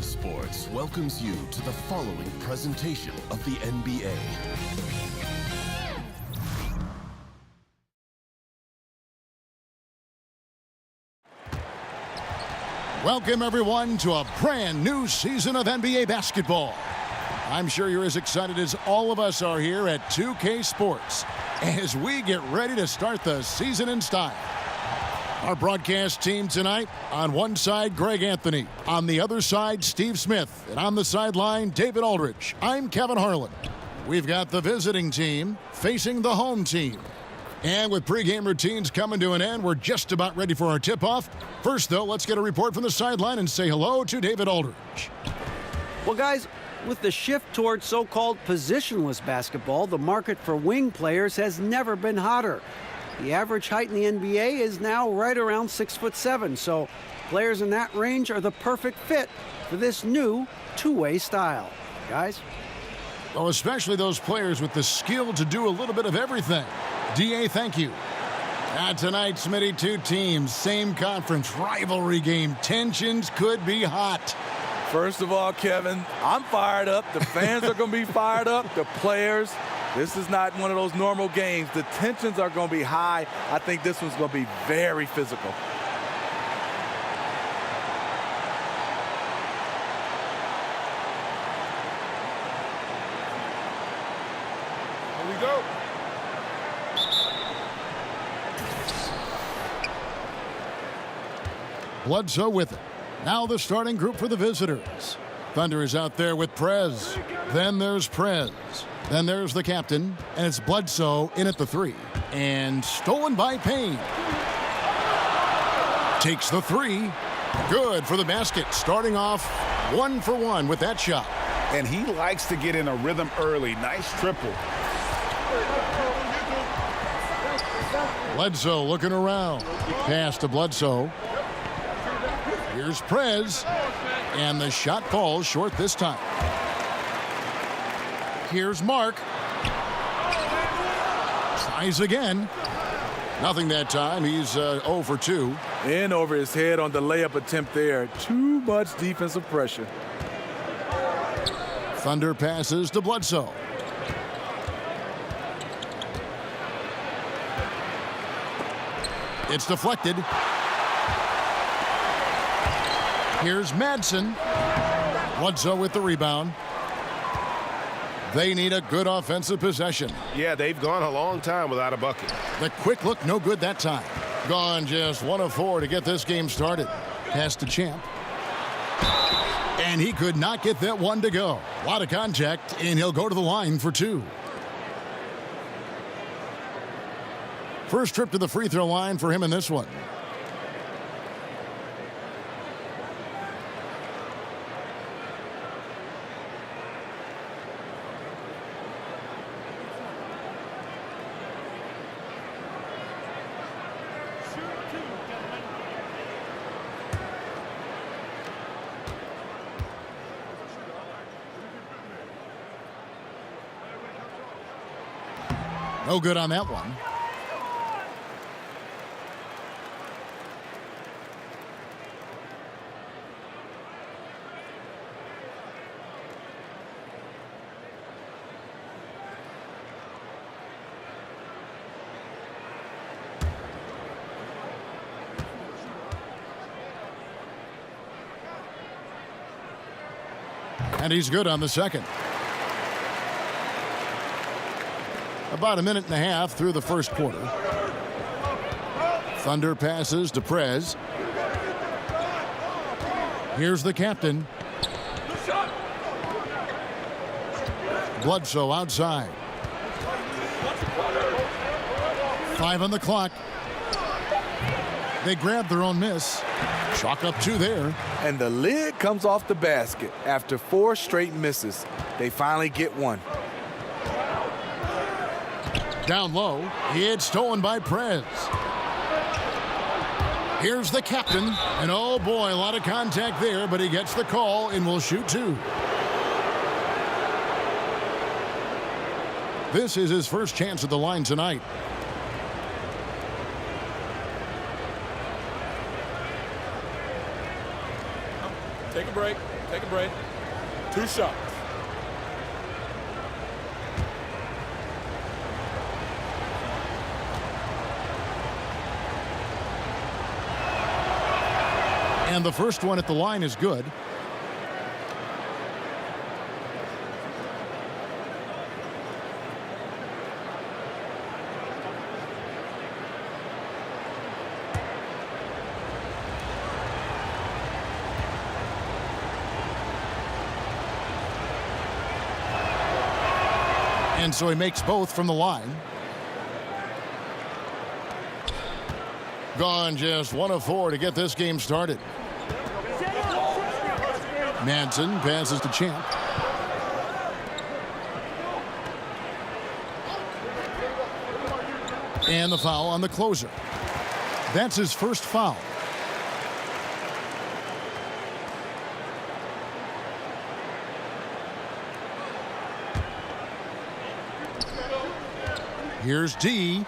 2K Sports welcomes you to the following presentation of the NBA. Welcome, everyone, to a brand new season of NBA basketball. I'm sure you're as excited as all of us are here at 2K Sports as we get ready to start the season in style. Our broadcast team tonight, on one side, Greg Anthony. On the other side, Steve Smith. And on the sideline, David Aldridge. I'm Kevin Harlan. We've got the visiting team facing the home team. And with pregame routines coming to an end, we're just about ready for our tip-off. First, though, let's get a report from the sideline and say hello to David Aldridge. Well, guys, with the shift towards so-called positionless basketball, the market for wing players has never been hotter. The average height in the NBA is now right around 6'7", so players in that range are the perfect fit for this new two-way style. Guys? Well, especially those players with the skill to do a little bit of everything. D.A., thank you. Tonight, Smitty, two teams, same conference, rivalry game. Tensions could be hot. First of all, Kevin, I'm fired up. The fans are going to be fired up. The players. This is not one of those normal games. The tensions are going to be high. I think this one's going to be very physical. Here we go. Bledsoe with it. Now the starting group for the visitors. Thunder is out there with Prez. Then there's Prez. Then there's the captain, and it's Bledsoe in at the three. And stolen by Payne. Takes the three. Good for the basket. Starting off 1 for 1 with that shot. And he likes to get in a rhythm early. Nice triple. Bledsoe looking around. Pass to Bledsoe. Here's Prez. And the shot falls short this time. Here's Mark. Tries again. Nothing that time. He's 0 for 2. In over his head on the layup attempt there. Too much defensive pressure. Thunder passes to Bledsoe. It's deflected. Here's Madsen. Bledsoe with the rebound. They need a good offensive possession. Yeah, they've gone a long time without a bucket. The quick look, no good that time. Gone just 1 of 4 to get this game started. Pass to Champ. And he could not get that one to go. A lot of contact, and he'll go to the line for 2. First trip to the free throw line for him in this one. No good on that one. And he's good on the second. About a minute and a half through the first quarter. Thunder passes to Prez. Here's the captain. Bledsoe outside. 5 on the clock. They grab their own miss. Chalk up 2 there. And the lid comes off the basket after 4 straight misses. They finally get one. Down low, it's stolen by Prez. Here's the captain, and oh boy, a lot of contact there, but he gets the call and will shoot 2. This is his first chance at the line tonight. Take a break. Take a break. 2 shots. And the first one at the line is good. And so he makes both from the line. Gone just 1 of 4 to get this game started. Manson passes to Champ. And the foul on the closer. That's his first foul. Here's D.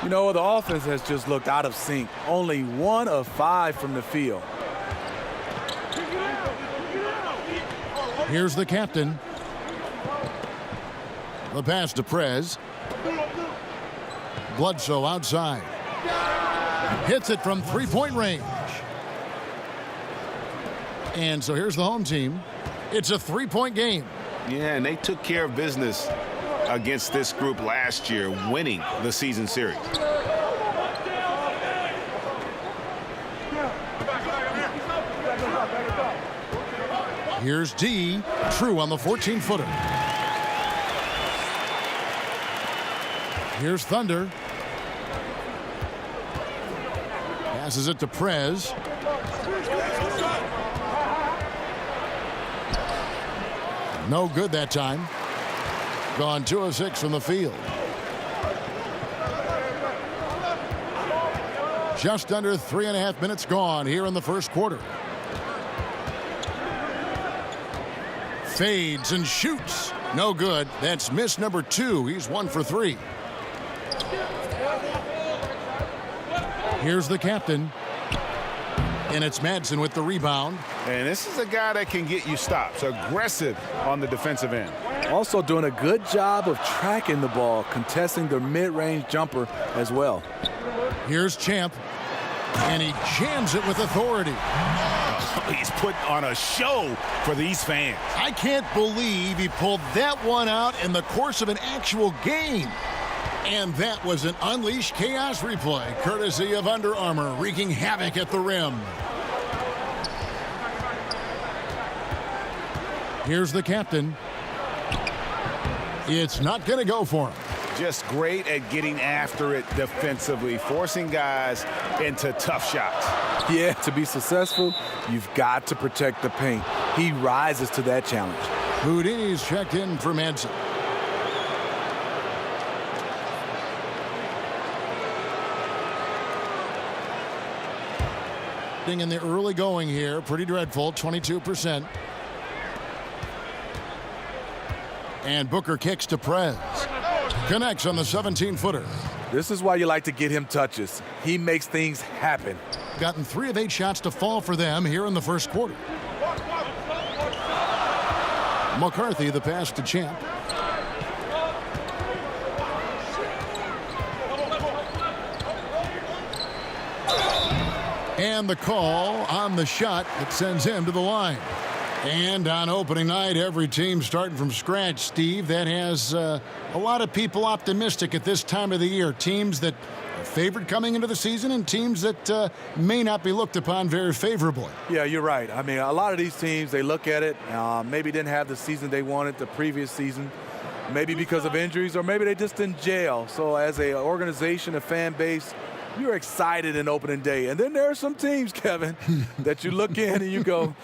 You know, the offense has just looked out of sync. Only 1 of 5 from the field. Here's the captain. The pass to Prez. Bledsoe outside. Hits it from three-point range. And so here's the home team. It's a 3-point game. Yeah, and they took care of business against this group last year, winning the season series. Here's D. True on the 14-footer. Here's Thunder. Passes it to Prez. No good that time. Gone 2 of 6 from the field. Just under 3.5 minutes gone here in the first quarter. Fades and shoots. No good. That's miss number 2. He's 1 for 3. Here's the captain. And it's Madsen with the rebound. And this is a guy that can get you stops. Aggressive on the defensive end. Also doing a good job of tracking the ball, contesting the mid-range jumper as well. Here's Champ. And he jams it with authority. He's put on a show for these fans. I can't believe he pulled that one out in the course of an actual game. And that was an Unleashed Chaos replay, courtesy of Under Armour, wreaking havoc at the rim. Here's the captain. It's not going to go for him. Just great at getting after it defensively, forcing guys into tough shots. Yeah, to be successful, you've got to protect the paint. He rises to that challenge. Houdini's checked in for Manson. In the early going here, pretty dreadful, 22%. And Booker kicks to Prez. Connects on the 17-footer. This is why you like to get him touches. He makes things happen. Gotten 3 of 8 shots to fall for them here in the first quarter. McCarthy, the pass to Champ. And the call on the shot that sends him to the line. And on opening night, every team starting from scratch, Steve. That has a lot of people optimistic at this time of the year. Teams that are favored coming into the season and teams that may not be looked upon very favorably. Yeah, you're right. I mean, a lot of these teams, they look at it, maybe didn't have the season they wanted the previous season, maybe because of injuries, or maybe they just in jail. So as an organization, a fan base, you're excited in opening day. And then there are some teams, Kevin, that you look in and you go,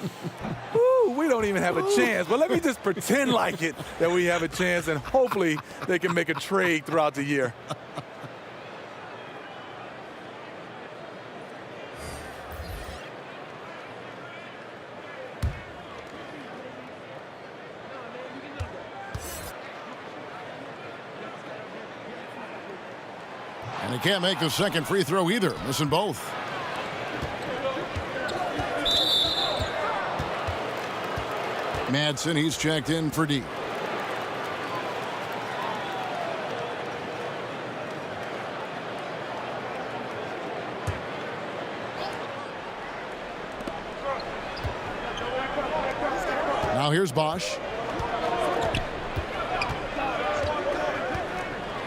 ooh, we don't even have a chance. But let me just pretend like it that we have a chance, and hopefully they can make a trade throughout the year. And he can't make the second free throw either, missing both. Madsen, he's checked in for D. Now here's Bosch.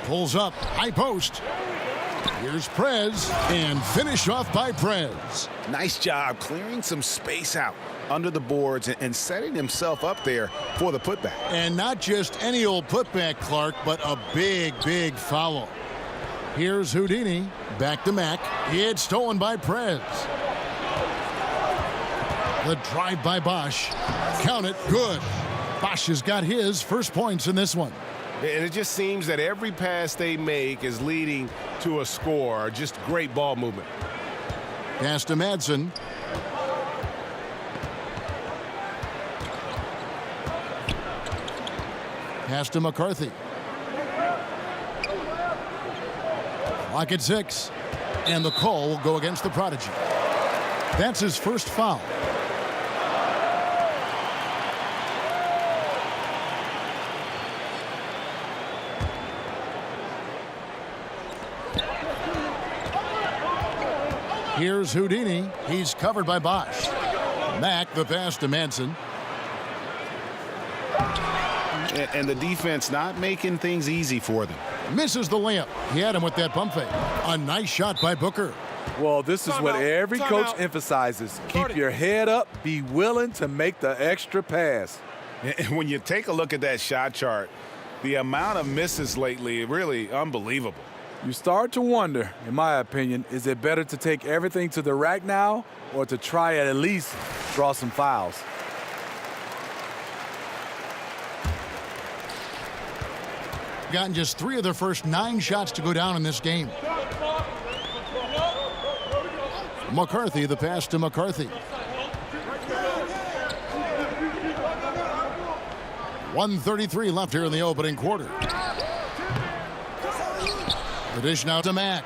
Pulls up, high post. Here's Prez, and finish off by Prez. Nice job clearing some space out under the boards and setting himself up there for the putback. And not just any old putback, Clark, but a big, big foul. Here's Houdini, back to Mack. It's stolen by Prez. The drive by Bosch. Count it, good. Bosch has got his first points in this one. And it just seems that every pass they make is leading to a score. Just great ball movement. Pass to Madsen. Pass to McCarthy. Clock at 6. And the call will go against the prodigy. That's his first foul. Here's Houdini. He's covered by Bosch. Mack, the pass to Madsen. And the defense not making things easy for them. Misses the layup. He had him with that pump fake. A nice shot by Booker. Well, this is what every coach emphasizes. Keep your head up. Be willing to make the extra pass. And when you take a look at that shot chart, the amount of misses lately, really unbelievable. You start to wonder, in my opinion, is it better to take everything to the rack now or to try at least draw some fouls? Gotten just 3 of their first 9 shots to go down in this game. McCarthy, the pass to McCarthy. 1:33 left here in the opening quarter. The dish now to Mack.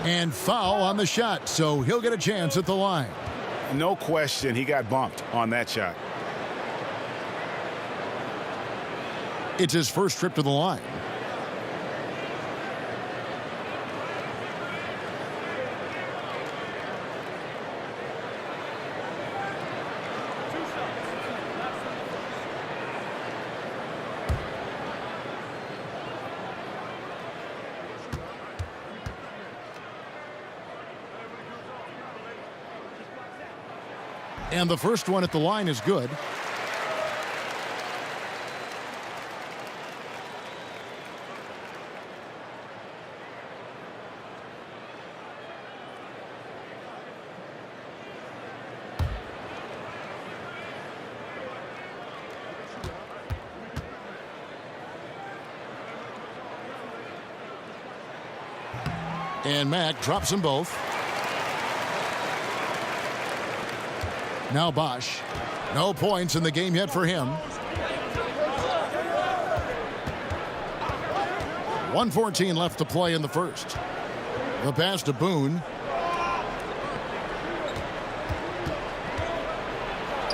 And foul on the shot, so he'll get a chance at the line. No question he got bumped on that shot. It's his first trip to the line. And the first one at the line is good. And Mack drops them both. Now Bosch. No points in the game yet for him. 1:14 left to play in the first. The pass to Boone.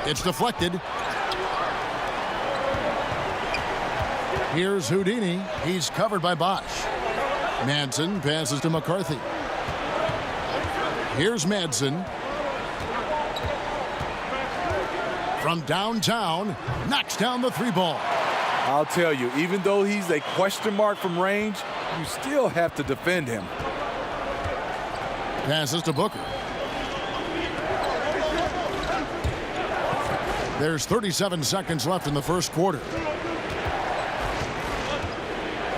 It's deflected. Here's Houdini. He's covered by Bosch. Madsen passes to McCarthy. Here's Madsen. From downtown, knocks down the 3 ball. I'll tell you, even though he's a question mark from range, you still have to defend him. Passes to Booker. There's 37 seconds left in the first quarter.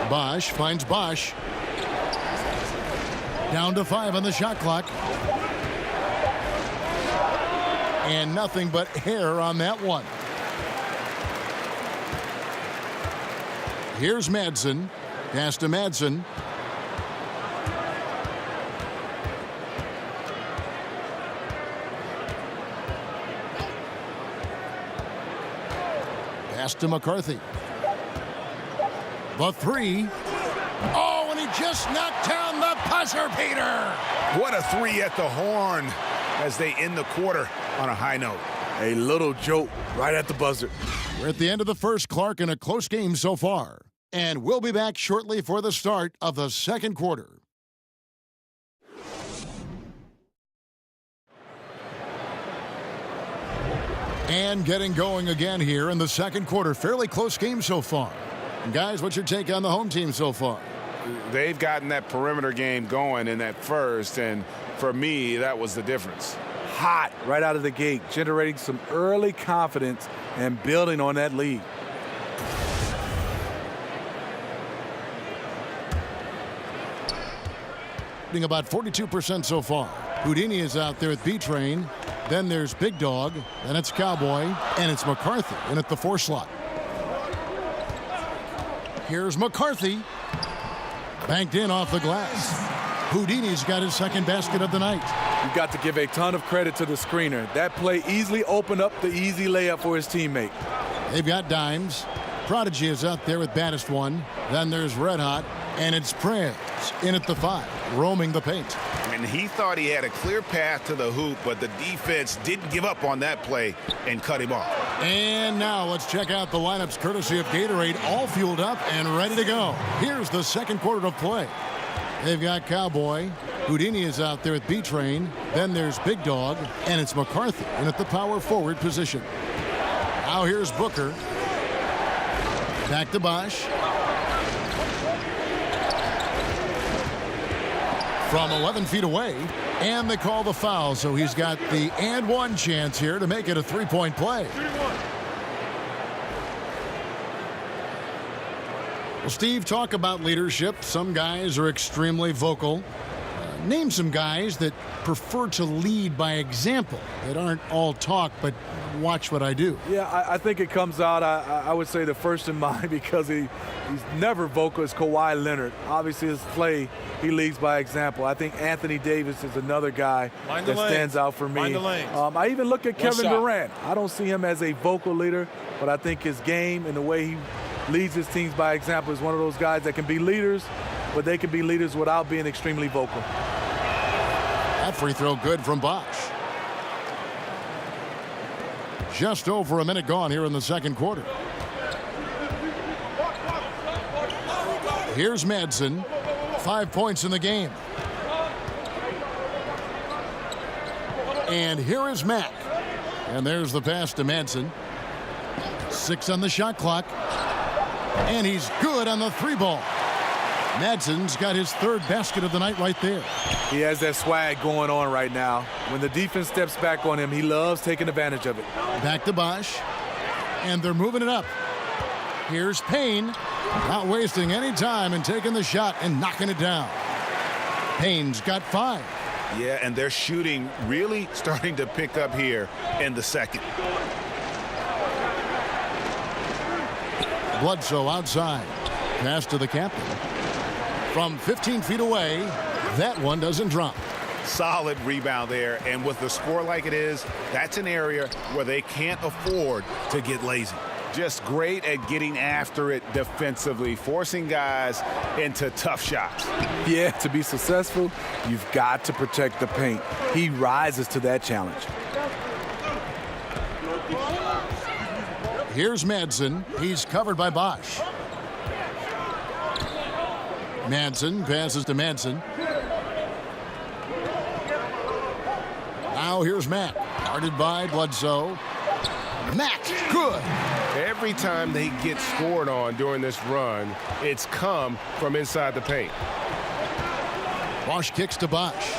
Bosch finds Bosch. Down to 5 on the shot clock. And nothing but hair on that one. Here's Madsen. Pass to Madsen. Pass to McCarthy. The 3. Oh, and he just knocked down the buzzer beater. What a 3 at the horn. as they end the quarter on a high note. A little joke right at the buzzer. We're at the end of the first, Clark, in a close game so far. And we'll be back shortly for the start of the second quarter. And getting going again here in the second quarter. Fairly close game so far. And guys, what's your take on the home team so far? They've gotten that perimeter game going in that first, and for me, that was the difference. Hot right out of the gate, generating some early confidence and building on that lead. About 42% so far. Houdini is out there at B-Train. Then there's Big Dog. Then it's Cowboy. And it's McCarthy in at the 4 slot. Here's McCarthy. Banked in off the glass. Houdini's got his second basket of the night. You've got to give a ton of credit to the screener. That play easily opened up the easy layup for his teammate. They've got dimes. Prodigy is out there with baddest one. Then there's Red Hot. And it's Prez in at the 5, roaming the paint. And he thought he had a clear path to the hoop, but the defense didn't give up on that play and cut him off. And now let's check out the lineups courtesy of Gatorade, all fueled up and ready to go. Here's the second quarter of play. They've got Cowboy. Houdini is out there at B-Train. Then there's Big Dog. And it's McCarthy in at the power forward position. Now here's Booker. Back to Bosch. From 11 feet away, and they call the foul, so he's got the and one chance here to make it a three-point play. Well, Steve, talk about leadership. Some guys are extremely vocal. Name some guys that prefer to lead by example, that aren't all talk, but watch what I do. Yeah, I think it comes out, I would say the first in mind, because he's never vocal, is Kawhi Leonard. Obviously, his play, he leads by example. I think Anthony Davis is another guy that stands out for me. I even look at Kevin Durant. I don't see him as a vocal leader, but I think his game and the way he leads his teams by example is one of those guys that can be leaders, but they can be leaders without being extremely vocal. That free throw good from Bosch. Just over a minute gone here in the second quarter. Here's Madsen. 5 points in the game. And here is Mack. And there's the pass to Madsen. 6 on the shot clock. And he's good on the 3-ball. Madsen's got his 3rd basket of the night right there. He has that swag going on right now. When the defense steps back on him, he loves taking advantage of it. Back to Bosch. And they're moving it up. Here's Payne. Not wasting any time and taking the shot and knocking it down. Payne's got 5. Yeah, and their shooting really starting to pick up here in the second. Bledsoe outside. Pass to the captain. From 15 feet away, that one doesn't drop. Solid rebound there, and with the score like it is, that's an area where they can't afford to get lazy. Just great at getting after it defensively, forcing guys into tough shots. Yeah, to be successful, you've got to protect the paint. He rises to that challenge. Here's Madsen. He's covered by Bosch. Madsen passes to Madsen. Now here's Mack. Guarded by Bledsoe. Mack, good. Every time they get scored on during this run, it's come from inside the paint. Bosch kicks to Bosch.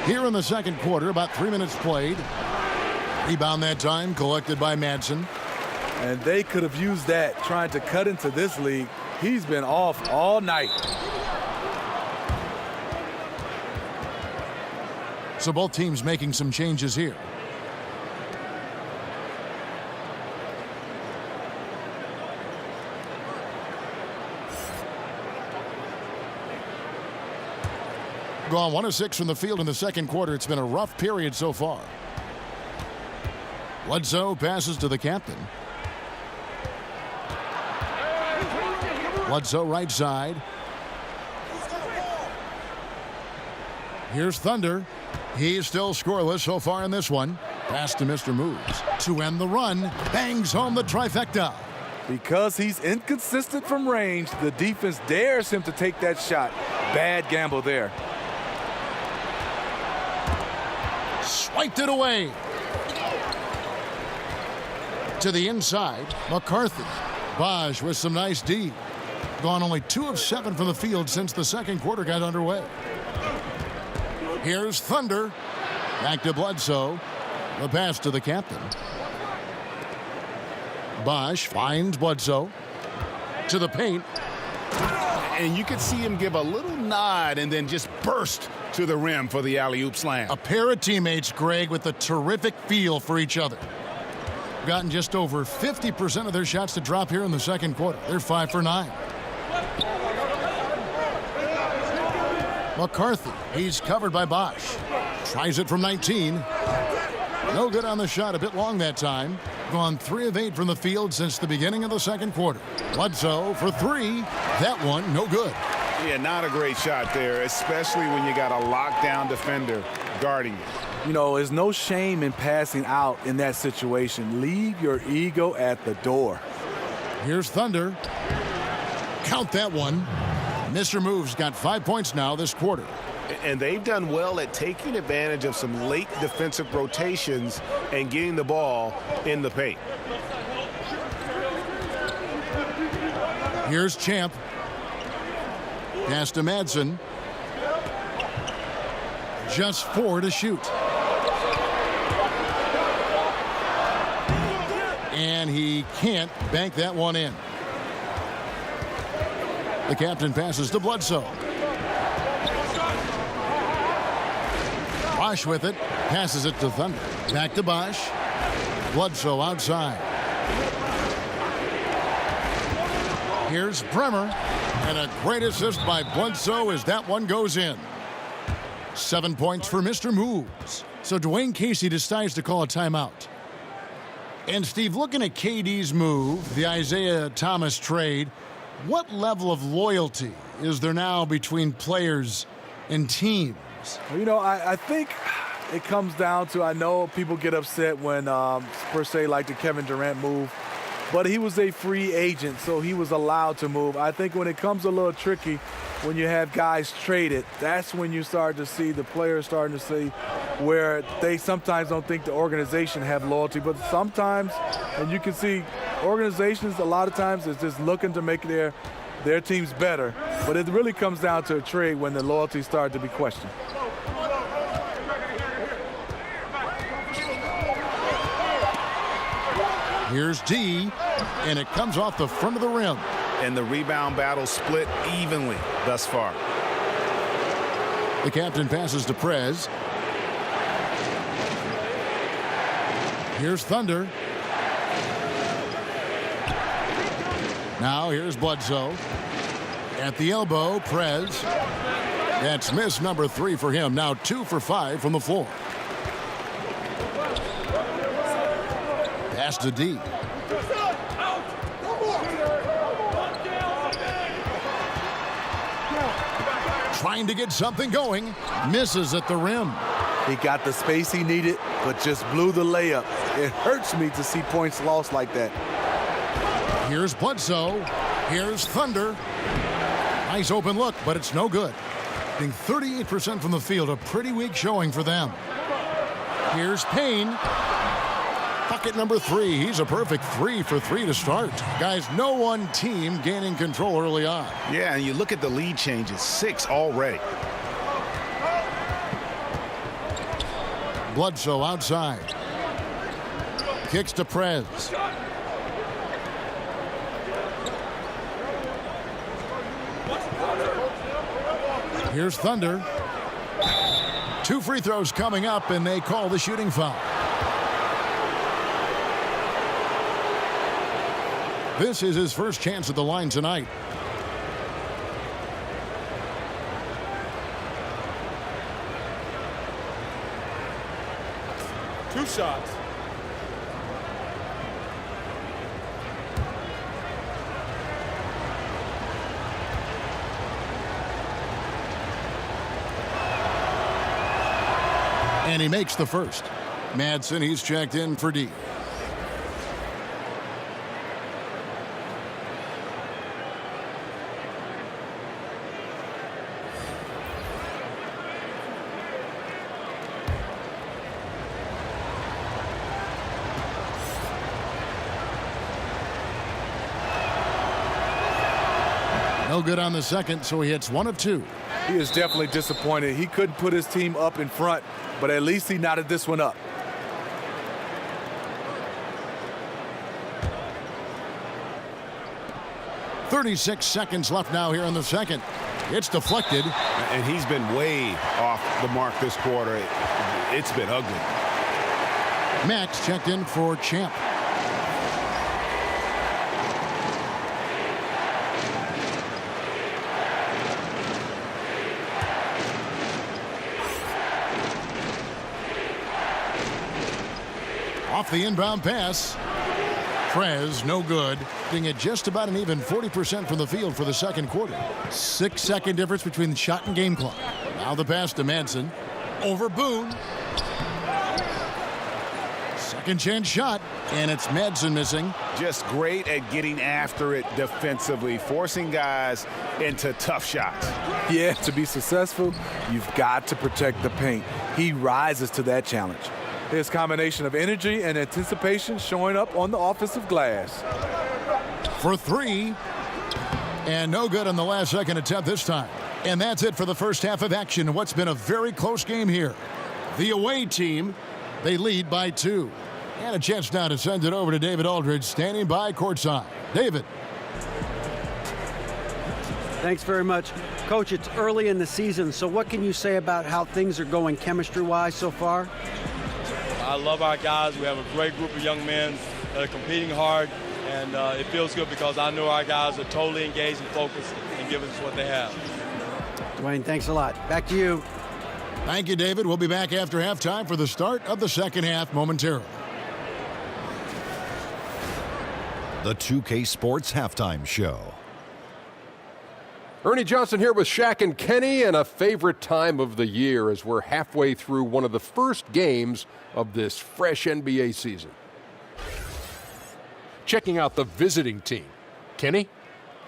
Here in the second quarter, about 3 minutes played. Rebound that time collected by Madsen. And they could have used that trying to cut into this league. He's been off all night. So both teams making some changes here. Gone 1 of 6 from the field in the second quarter. It's been a rough period so far. Bledsoe passes to the captain. Bledsoe right side. Here's Thunder. He's still scoreless so far in this one. Pass to Mr. Moves. To end the run, bangs home the trifecta. Because he's inconsistent from range, the defense dares him to take that shot. Bad gamble there. Swiped it away. To the inside, McCarthy. Bosch with some nice D. Gone only 2 of 7 from the field since the second quarter got underway. Here's Thunder. Back to Bledsoe. The pass to the captain. Bosch finds Bledsoe. To the paint. And you could see him give a little nod and then just burst to the rim for the alley-oop slam. A pair of teammates, Greg, with a terrific feel for each other. Gotten just over 50% of their shots to drop here in the second quarter. They're 5 for 9. McCarthy, he's covered by Bosch. Tries it from 19. No good on the shot, a bit long that time. Gone 3 of 8 from the field since the beginning of the second quarter. Bledsoe for 3. That one, no good. Yeah, not a great shot there, especially when you got a lockdown defender guarding you. You know, there's no shame in passing out in that situation. Leave your ego at the door. Here's Thunder. Count that one. Mr. Moves got 5 points now this quarter. And they've done well at taking advantage of some late defensive rotations and getting the ball in the paint. Here's Champ. Pass to Madsen. Just 4 to shoot. And he can't bank that one in. The captain passes to Bledsoe. Bosch with it. Passes it to Thunder. Back to Bosch. Bledsoe outside. Here's Bremer. And a great assist by Bledsoe as that one goes in. 7 points for Mr. Moves. So Dwayne Casey decides to call a timeout. And Steve, looking at KD's move, the Isaiah Thomas trade, what level of loyalty is there now between players and teams? You know, I think it comes down to, I know people get upset when, per se, like the Kevin Durant move, but he was a free agent, so he was allowed to move. I think when it comes a little tricky, when you have guys traded, that's when you start to see the players starting to see where they sometimes don't think the organization have loyalty, but sometimes, and you can see organizations a lot of times is just looking to make their teams better, but it really comes down to a trade when the loyalty started to be questioned. Here's D, and it comes off the front of the rim. And the rebound battle split evenly thus far. The captain passes to Prez. Here's Thunder. Now here's Bledsoe. At the elbow, Prez. That's miss number 3 for him. Now 2 for 5 from the floor. Pass to D. Trying to get something going. Misses at the rim. He got the space he needed, but just blew the layup. It hurts me to see points lost like that. Here's Bledsoe. Here's Thunder. Nice open look, but it's no good. Being 38% from the field, a pretty weak showing for them. Here's Payne. Bucket number 3. He's a perfect 3 for 3 to start. Guys, no one team gaining control early on. Yeah, and you look at the lead changes, 6 already. Bledsoe outside. Kicks to Prez. Here's Thunder. 2 free throws coming up, and they call the shooting foul. This is his first chance at the line tonight. Two shots. And he makes the first. Madsen, he's checked in for D. No good on the second, so he hits 1 of 2. He is definitely disappointed. He couldn't put his team up in front, but at least he knotted this one up. .36 seconds left now here in the second. It's deflected. And he's been way off the mark this quarter. It's been ugly. Max checked in for Champ. Off the inbound pass. Prez, no good. Being at just about an even 40% from the field for the second quarter. 6-second difference between the shot and game clock. Now the pass to Madsen. Over Boone. Second chance shot, and it's Madsen missing. Just great at getting after it defensively, forcing guys into tough shots. Yeah, to be successful, you've got to protect the paint. He rises to that challenge. His combination of energy and anticipation showing up on the offensive glass. For 3. And no good on the last second attempt this time. And that's it for the first half of action. What's been a very close game here. The away team, they lead by 2. And a chance now to send it over to David Aldridge, standing by courtside. David. Thanks very much. Coach, it's early in the season, so what can you say about how things are going chemistry-wise so far? I love our guys. We have a great group of young men that are competing hard, and it feels good because I know our guys are totally engaged and focused and giving us what they have. Dwayne, thanks a lot. Back to you. Thank you, David. We'll be back after halftime for the start of the second half momentarily. The 2K Sports Halftime Show. Ernie Johnson here with Shaq and Kenny, and a favorite time of the year as we're halfway through one of the first games of this fresh NBA season. Checking out the visiting team. Kenny?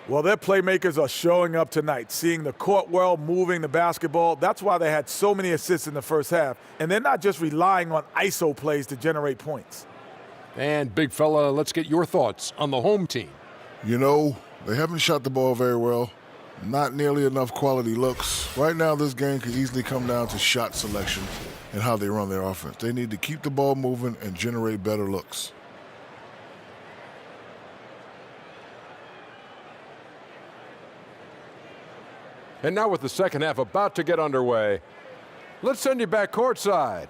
Well, their playmakers are showing up tonight, seeing the court well, moving the basketball. That's why they had so many assists in the first half. And they're not just relying on ISO plays to generate points. And big fella, let's get your thoughts on the home team. You know, they haven't shot the ball very well. Not nearly enough quality looks. Right now, this game could easily come down to shot selection and how they run their offense. They need to keep the ball moving and generate better looks. And now with the second half about to get underway, let's send you back courtside.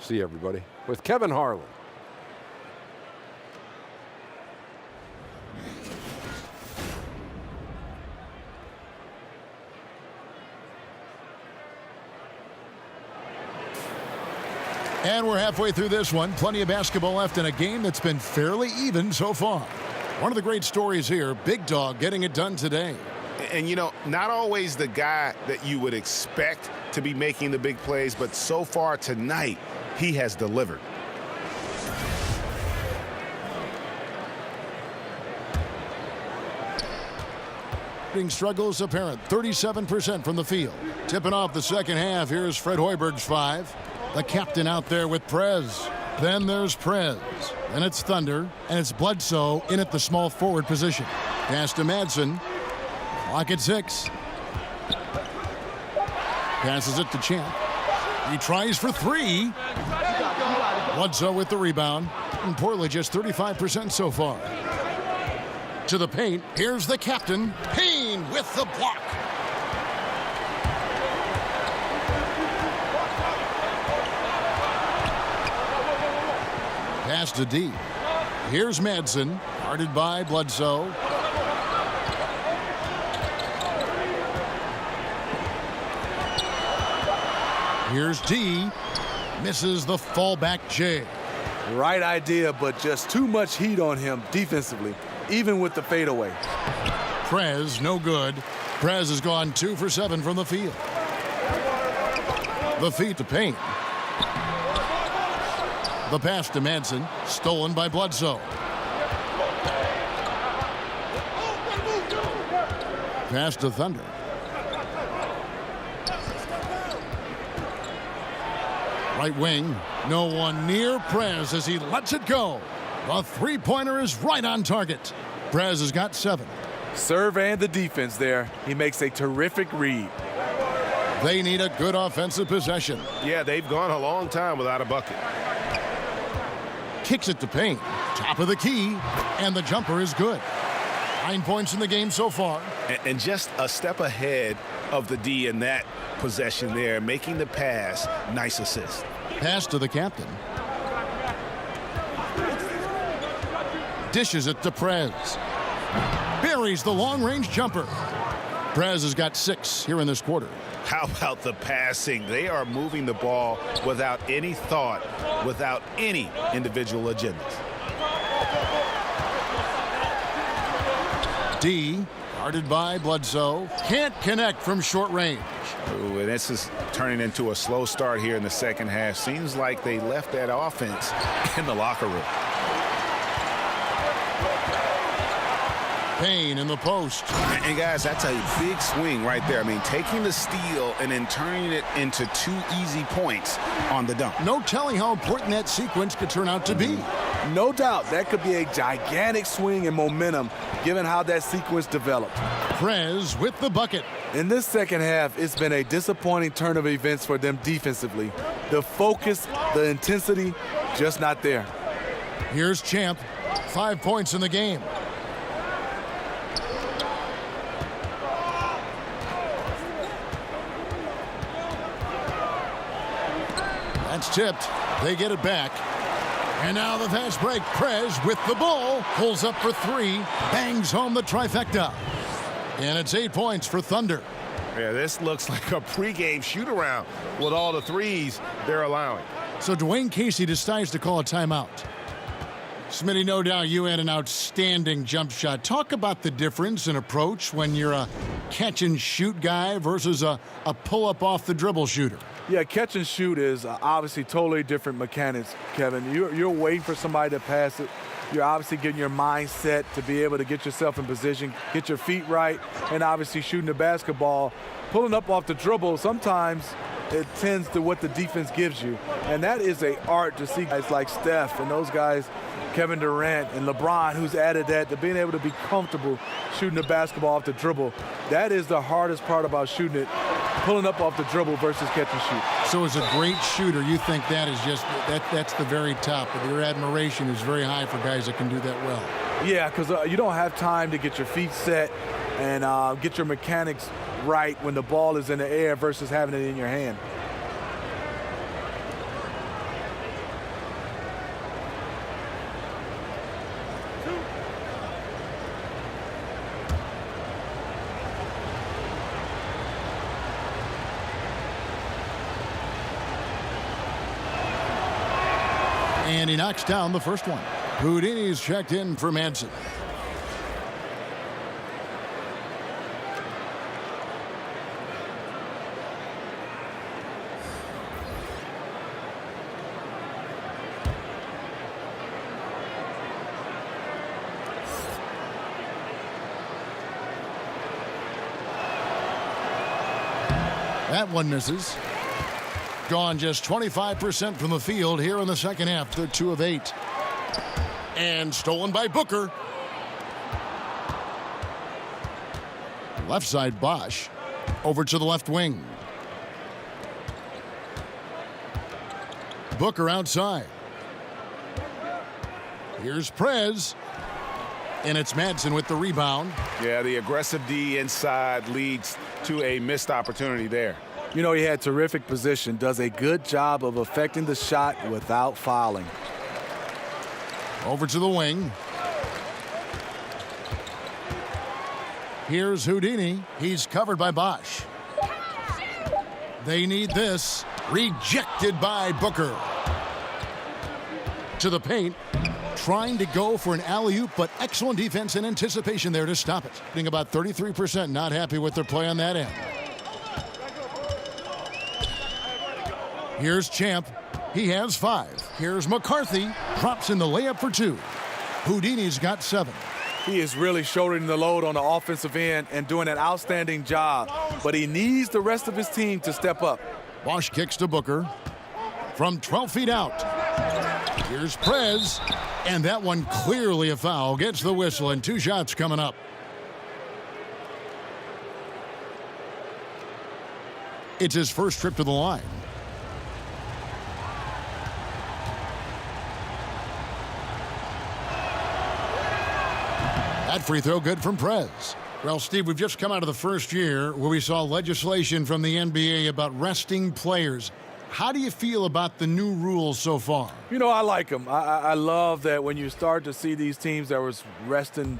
See everybody with Kevin Harlan. And we're halfway through this one. Plenty of basketball left in a game that's been fairly even so far. One of the great stories here, Big Dog getting it done today. And, you know, not always the guy that you would expect to be making the big plays, but so far tonight, he has delivered. Struggles apparent, 37% from the field. Tipping off the second half, here's Fred Hoiberg's 5. The captain out there with Prez. Then there's Prez. Then it's Thunder, and it's Bledsoe in at the small forward position. Pass to Madsen. Clock at 6. Passes it to Champ. He tries for 3. Bledsoe with the rebound. And Portland just 35% so far. To the paint. Here's the captain. Payne with the block. Pass to D. Here's Madsen. Guarded by Bledsoe. Here's D. Misses the fallback J. Right idea, but just too much heat on him defensively, even with the fadeaway. Prez, no good. Prez has gone 2 for 7 from the field. The feed to Payne. The pass to Manson, stolen by Bledsoe. Pass to Thunder. Right wing, no one near Prez as he lets it go. The three-pointer is right on target. Prez has got 7. Serve and the defense there. He makes a terrific read. They need a good offensive possession. Yeah, they've gone a long time without a bucket. Kicks it to Payne. Top of the key, and the jumper is good. 9 points in the game so far. And just a step ahead of the D in that possession there, making the pass. Nice assist. Pass to the captain. Dishes it to Prez. Buries the long-range jumper. Prez has got 6 here in this quarter. How about the passing? They are moving the ball without any thought, without any individual agendas. D, guarded by Bledsoe. Can't connect from short range. Ooh, and this is turning into a slow start here in the second half. Seems like they left that offense in the locker room. Payne in the post. And guys, that's a big swing right there. I mean, taking the steal and then turning it into 2 easy points on the dunk. No telling how important that sequence could turn out to be. No doubt that could be a gigantic swing in momentum given how that sequence developed. Prez with the bucket. In this second half, it's been a disappointing turn of events for them defensively. The focus, the intensity, just not there. Here's Champ. 5 points in the game. That's tipped. They get it back. And now the fast break. Prez with the ball. Pulls up for 3. Bangs home the trifecta. And it's 8 points for Thunder. Yeah, this looks like a pregame shoot-around with all the threes they're allowing. So Dwayne Casey decides to call a timeout. Smitty, no doubt you had an outstanding jump shot. Talk about the difference in approach when you're a catch-and-shoot guy versus a pull-up off the dribble shooter. Yeah, catch and shoot is obviously totally different mechanics, Kevin. You're waiting for somebody to pass it. You're obviously getting your mind set to be able to get yourself in position, get your feet right, and obviously shooting the basketball. Pulling up off the dribble, sometimes it tends to what the defense gives you. And that is an art to see guys like Steph and those guys, Kevin Durant and LeBron, who's added that, to being able to be comfortable shooting the basketball off the dribble. That is the hardest part about shooting it, pulling up off the dribble versus catch and shoot. So as a great shooter, you think that is just, that's the very top. But your admiration is very high for guys that can do that well. Yeah, because you don't have time to get your feet set and get your mechanics right when the ball is in the air versus having it in your hand. And he knocks down the first one. Houdini's checked in for Manson. That one misses. Gone just 25% from the field here in the second half. They're 2 of 8. And stolen by Booker. Left side Bosch. Over to the left wing. Booker outside. Here's Prez. And it's Madsen with the rebound. Yeah, the aggressive D inside leads to a missed opportunity there. You know, he had terrific position, does a good job of affecting the shot without fouling. Over to the wing. Here's Houdini. He's covered by Bosch. They need this. Rejected by Booker. To the paint. Trying to go for an alley-oop, but excellent defense and anticipation there to stop it. Being about 33%, not happy with their play on that end. Here's Champ. He has 5. Here's McCarthy. Drops in the layup for 2. Houdini's got 7. He is really shouldering the load on the offensive end and doing an outstanding job. But he needs the rest of his team to step up. Bosch kicks to Booker. From 12 feet out. Here's Prez. And that one clearly a foul. Gets the whistle, and 2 shots coming up. It's his first trip to the line. That free throw good from Prez. Well, Steve, we've just come out of the first year where we saw legislation from the NBA about resting players. How do you feel about the new rules so far? You know, I like them. I love that when you start to see these teams that was resting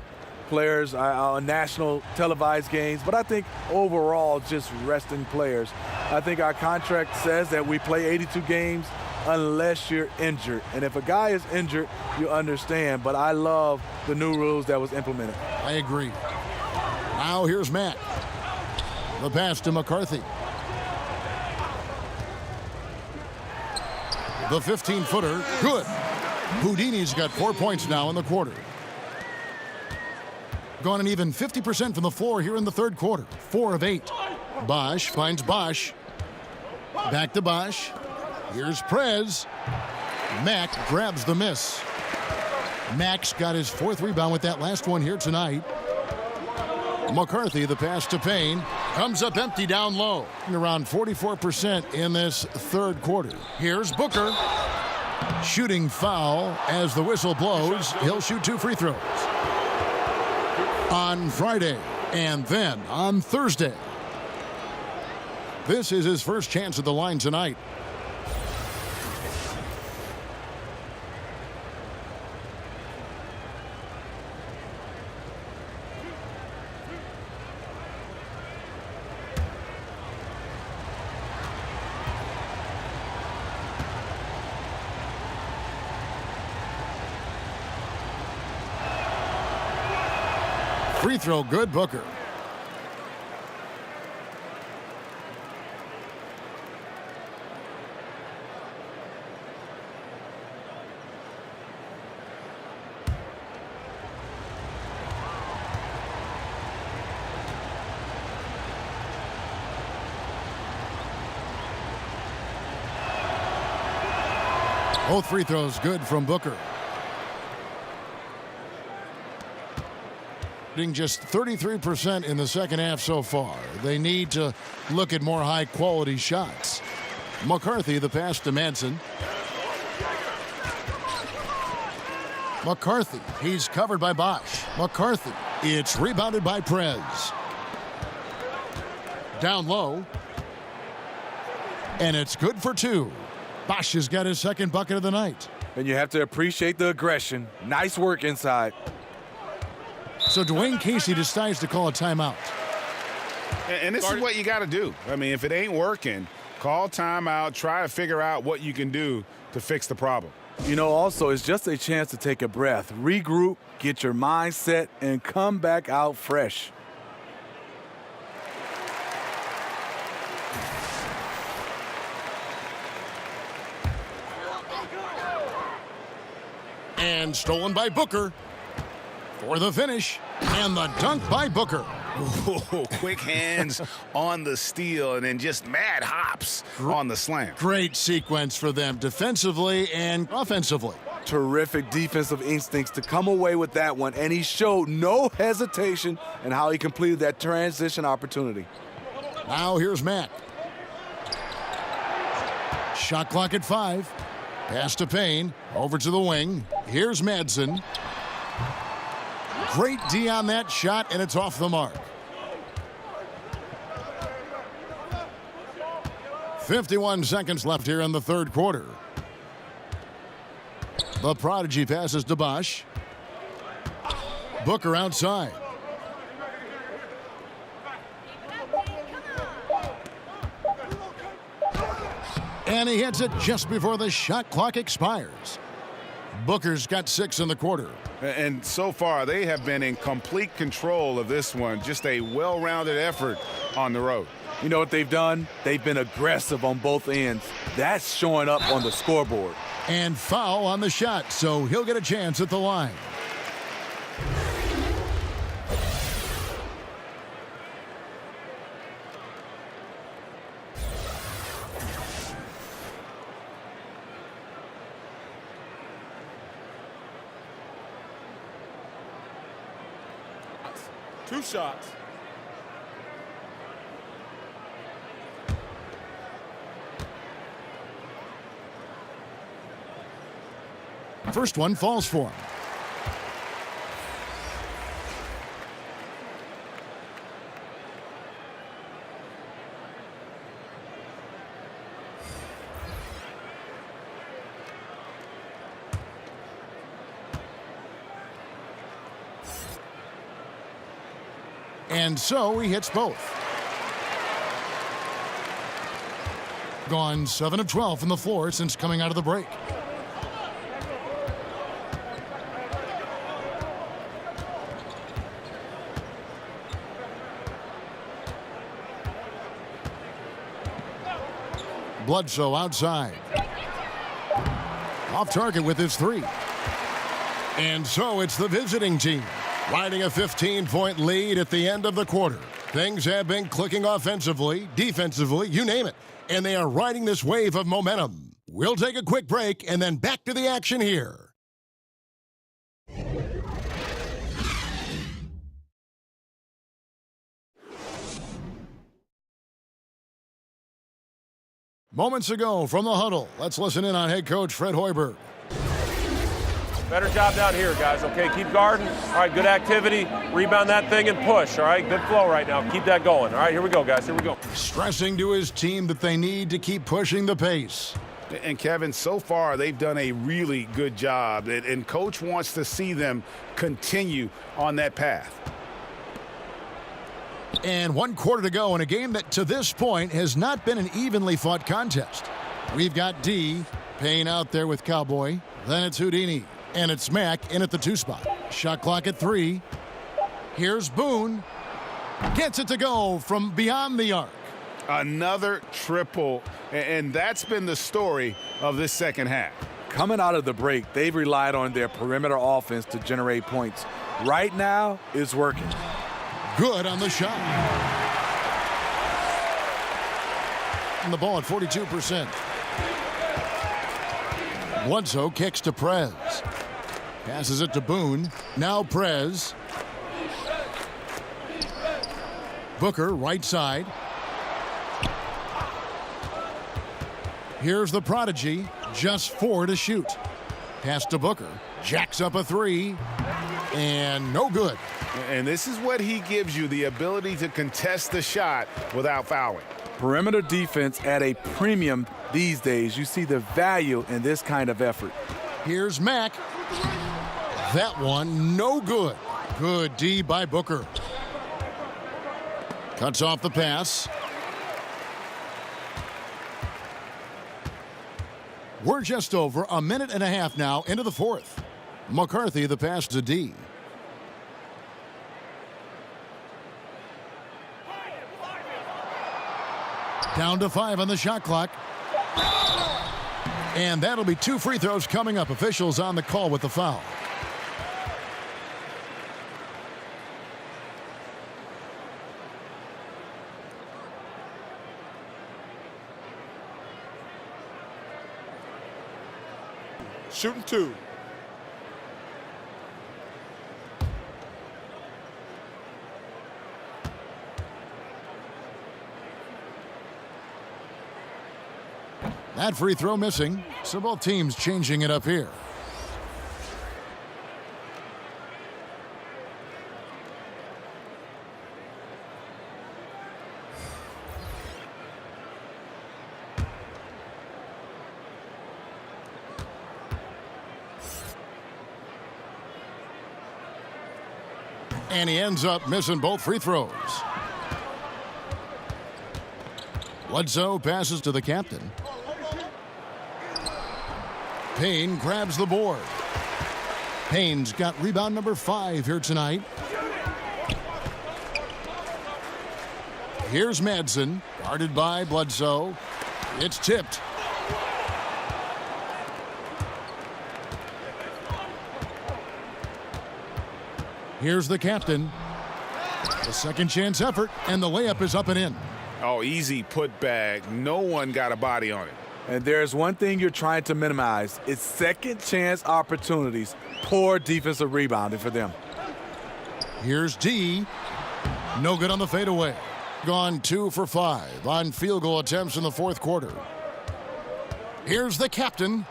players on national televised games, but I think overall just resting players. I think our contract says that we play 82 games unless you're injured. And if a guy is injured, you understand. But I love the new rules that was implemented. I agree. Now here's Matt. The pass to McCarthy. The 15-footer, good. Houdini's got 4 points now in the quarter. Gone an even 50% from the floor here in the third quarter. 4 of 8. Bosch finds Bosch. Back to Bosch. Here's Prez. Mack grabs the miss. Mack's got his 4th rebound with that last one here tonight. McCarthy, the pass to Payne. Comes up empty down low. Around 44% in this third quarter. Here's Booker. Shooting foul as the whistle blows. He'll shoot 2 free throws. On Friday and then on Thursday. This is his first chance at the line tonight. Free throw good, Booker. Both free throws good from Booker. Just 33% in the second half so far. They need to look at more high-quality shots. McCarthy, the pass to Manson. McCarthy, he's covered by Bosch. McCarthy, it's rebounded by Prez. Down low. And it's good for 2. Bosch has got his second bucket of the night. And you have to appreciate the aggression. Nice work inside. So Dwayne Casey decides to call a timeout. And this is what you got to do. I mean, if it ain't working, call timeout, try to figure out what you can do to fix the problem. You know, also, it's just a chance to take a breath, regroup, get your mind set, and come back out fresh. And stolen by Booker. For the finish, and the dunk by Booker. Ooh, quick hands on the steal, and then just mad hops on the slam. Great sequence for them defensively and offensively. Terrific defensive instincts to come away with that one, and he showed no hesitation in how he completed that transition opportunity. Now here's Matt. Shot clock at 5. Pass to Payne. Over to the wing. Here's Madsen. Great D on that shot, and it's off the mark. 51 seconds left here in the third quarter. The prodigy passes to Bosch. Booker outside. And he hits it just before the shot clock expires. Booker's got 6 in the quarter. And so far, they have been in complete control of this one. Just a well-rounded effort on the road. You know what they've done? They've been aggressive on both ends. That's showing up on the scoreboard. And foul on the shot, so he'll get a chance at the line. Two shots. First one falls for him. And so he hits both. Gone 7 of 12 from the floor since coming out of the break. Bledsoe outside. Off target with his three. And so it's the visiting team riding a 15-point lead at the end of the quarter. Things have been clicking offensively, defensively, you name it. And they are riding this wave of momentum. We'll take a quick break and then back to the action here. Moments ago from the huddle, let's listen in on head coach Fred Hoiberg. Better job down here, guys, okay? Keep guarding. All right, good activity. Rebound that thing and push, all right? Good flow right now. Keep that going. All right, here we go, guys. Here we go. Stressing to his team that they need to keep pushing the pace. And, Kevin, so far they've done a really good job, and Coach wants to see them continue on that path. And 1 quarter to go in a game that to this point has not been an evenly fought contest. We've got D, Payne out there with Cowboy. Then it's Houdini. And it's Mack in at the 2 spot. Shot clock at 3. Here's Boone. Gets it to go from beyond the arc. Another triple, and that's been the story of this second half. Coming out of the break, they've relied on their perimeter offense to generate points. Right now, it's working. Good on the shot. And the ball at 42%. Bledsoe kicks to Prez. Passes it to Boone. Now Prez. Booker, right side. Here's the prodigy. Just 4 to shoot. Pass to Booker. Jacks up a 3. And no good. And this is what he gives you, the ability to contest the shot without fouling. Perimeter defense at a premium these days. You see the value in this kind of effort. Here's Mack. That one, no good. Good D by Booker. Cuts off the pass. We're just over a minute and a half now into the fourth. McCarthy, the pass to D. Down to 5 on the shot clock. And that'll be 2 free throws coming up. Officials on the call with the foul. Shooting 2. That free throw missing, so both teams changing it up here. And he ends up missing both free throws. Bledsoe passes to the captain. Payne grabs the board. Payne's got rebound number 5 here tonight. Here's Madsen. Guarded by Bledsoe. It's tipped. Here's the captain. The second chance effort, and the layup is up and in. Oh, easy put back. No one got a body on it. And there's one thing you're trying to minimize. It's second chance opportunities. Poor defensive rebounding for them. Here's D. No good on the fadeaway. Gone 2 for 5 on field goal attempts in the fourth quarter. Here's the captain.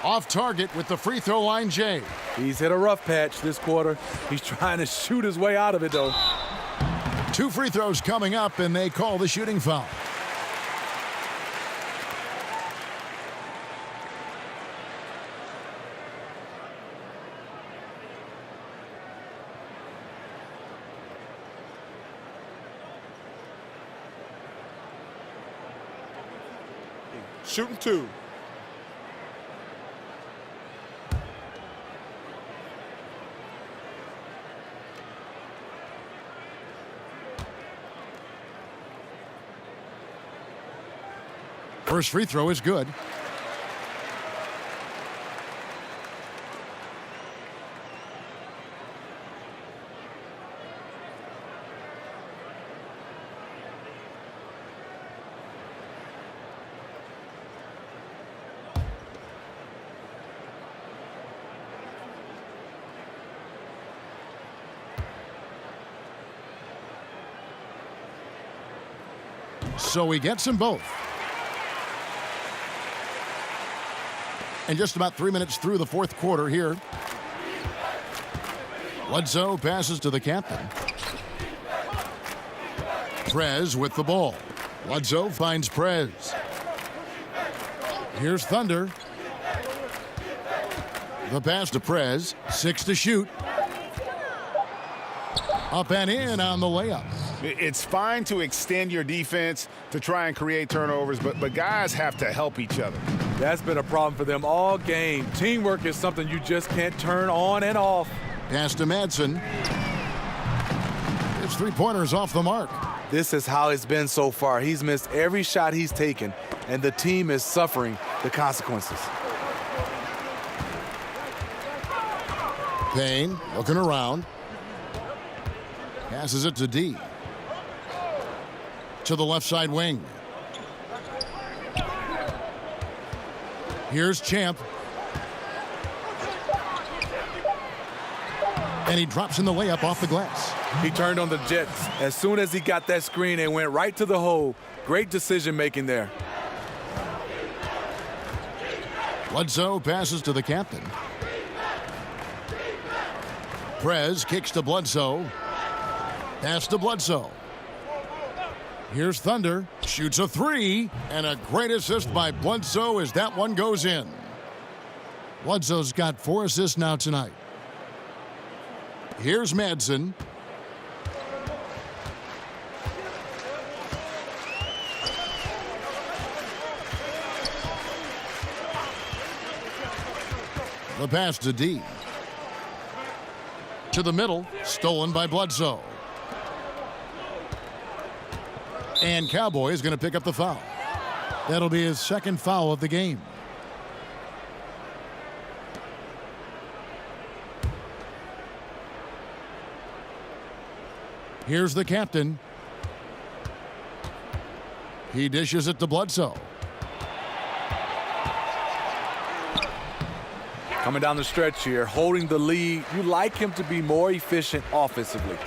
Off target with the free throw line, Jay. He's hit a rough patch this quarter. He's trying to shoot his way out of it, though. 2 free throws coming up, and they call the shooting foul. Shooting 2. First free throw is good. So he gets them both. And just about 3 minutes through the fourth quarter here. Bledsoe passes to the captain. Prez with the ball. Bledsoe finds Prez. Here's Thunder. The pass to Prez. 6 to shoot. Up and in on the layup. It's fine to extend your defense to try and create turnovers, but guys have to help each other. That's been a problem for them all game. Teamwork is something you just can't turn on and off. Pass to Madsen. His three-pointer's off the mark. This is how it's been so far. He's missed every shot he's taken, and the team is suffering the consequences. Payne looking around. Passes it to D. To the left side wing. Here's Champ. And he drops in the layup off the glass. He turned on the Jets. As soon as he got that screen and went right to the hole. Great decision making there. Bledsoe passes to the captain. Prez kicks to Bledsoe. Pass to Bledsoe. Here's Thunder. Shoots a 3. And a great assist by Bledsoe as that one goes in. Bledsoe's got 4 assists now tonight. Here's Madsen. The pass to D. To the middle. Stolen by Bledsoe. And Cowboy is going to pick up the foul. That'll be his second foul of the game. Here's the captain. He dishes it to Bledsoe. Coming down the stretch here, holding the lead. You like him to be more efficient offensively.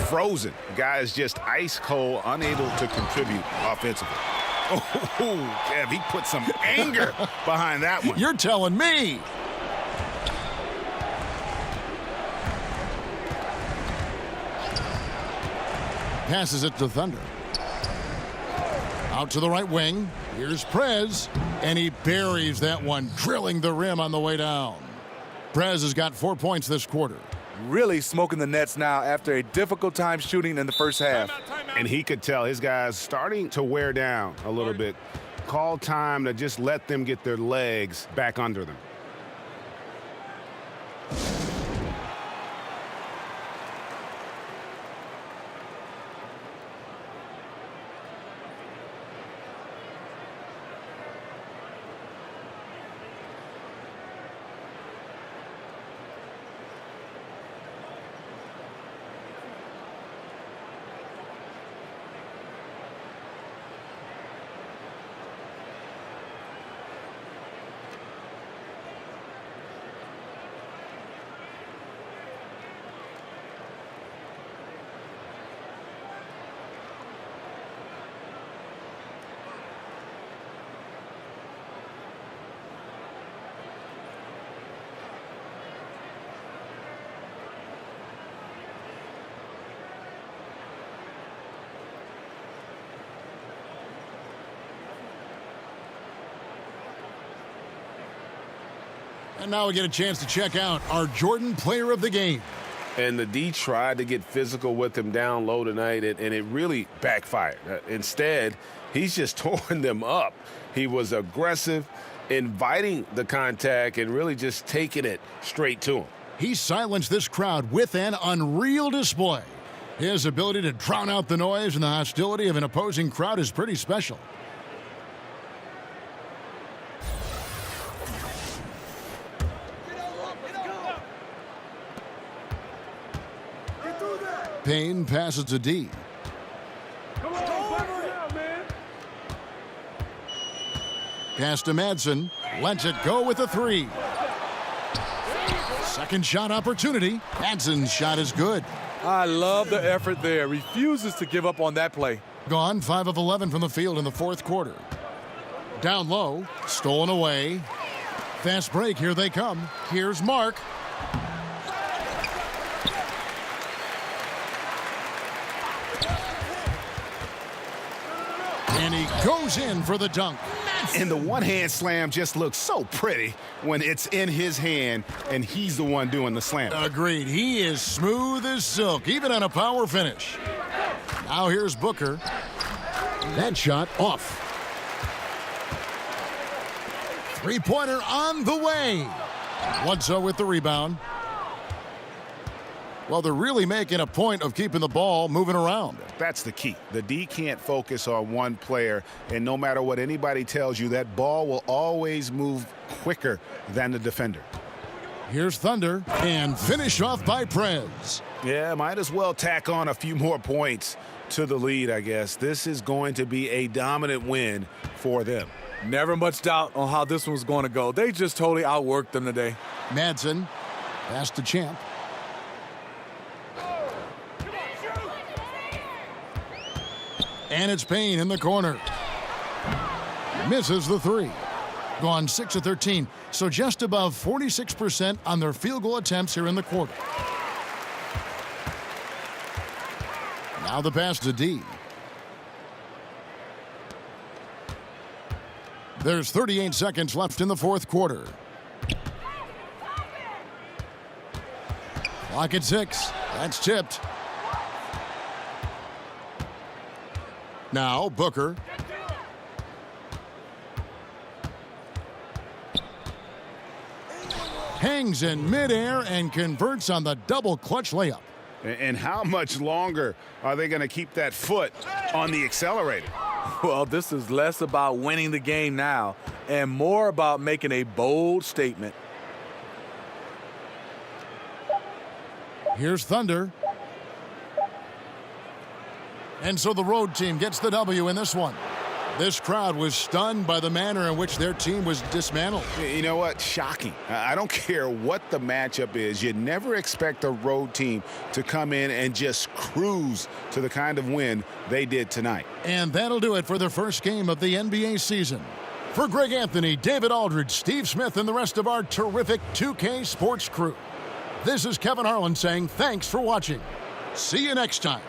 Frozen. Guy is just ice cold, unable to contribute offensively. Oh, Kev, he put some anger behind that one. You're telling me. Passes it to Thunder. Out to the right wing. Here's Prez. And he buries that one, drilling the rim on the way down. Prez has got 4 points this quarter. Really smoking the nets now after a difficult time shooting in the first half. And he could tell his guys starting to wear down a little bit. Call time to just let them get their legs back under them. And now we get a chance to check out our Jordan player of the game. And the D tried to get physical with him down low tonight, and it really backfired. Instead, he's just torn them up. He was aggressive, inviting the contact, and really just taking it straight to him. He silenced this crowd with an unreal display. His ability to drown out the noise and the hostility of an opposing crowd is pretty special. Payne passes to D. Pass to Madsen. Lets it go with a 3. Second shot opportunity. Madsen's shot is good. I love the effort there. Refuses to give up on that play. Gone 5 of 11 from the field in the fourth quarter. Down low. Stolen away. Fast break. Here they come. Here's Mark. And he goes in for the dunk. And the one-hand slam just looks so pretty when it's in his hand and he's the one doing the slam. Agreed. He is smooth as silk, even on a power finish. Now here's Booker. That shot off. Three-pointer on the way. Bledsoe with the rebound. Well, they're really making a point of keeping the ball moving around. That's the key. The D can't focus on one player, and no matter what anybody tells you, that ball will always move quicker than the defender. Here's Thunder, and finish off by Prez. Yeah, might as well tack on a few more points to the lead, I guess. This is going to be a dominant win for them. Never much doubt on how this one's going to go. They just totally outworked them today. Madsen, pass to Champ. And it's Payne in the corner. Misses the 3. Gone 6 of 13, so just above 46% on their field goal attempts here in the quarter. Now the pass to D. There's 38 seconds left in the fourth quarter. Clock at 6. That's tipped. Now Booker. Hangs in midair and converts on the double clutch layup. And how much longer are they going to keep that foot on the accelerator? Well, this is less about winning the game now and more about making a bold statement. Here's Thunder. And so the road team gets the W in this one. This crowd was stunned by the manner in which their team was dismantled. You know what? Shocking. I don't care what the matchup is. You never expect a road team to come in and just cruise to the kind of win they did tonight. And that'll do it for the first game of the NBA season. For Greg Anthony, David Aldridge, Steve Smith, and the rest of our terrific 2K Sports crew, this is Kevin Harlan saying thanks for watching. See you next time.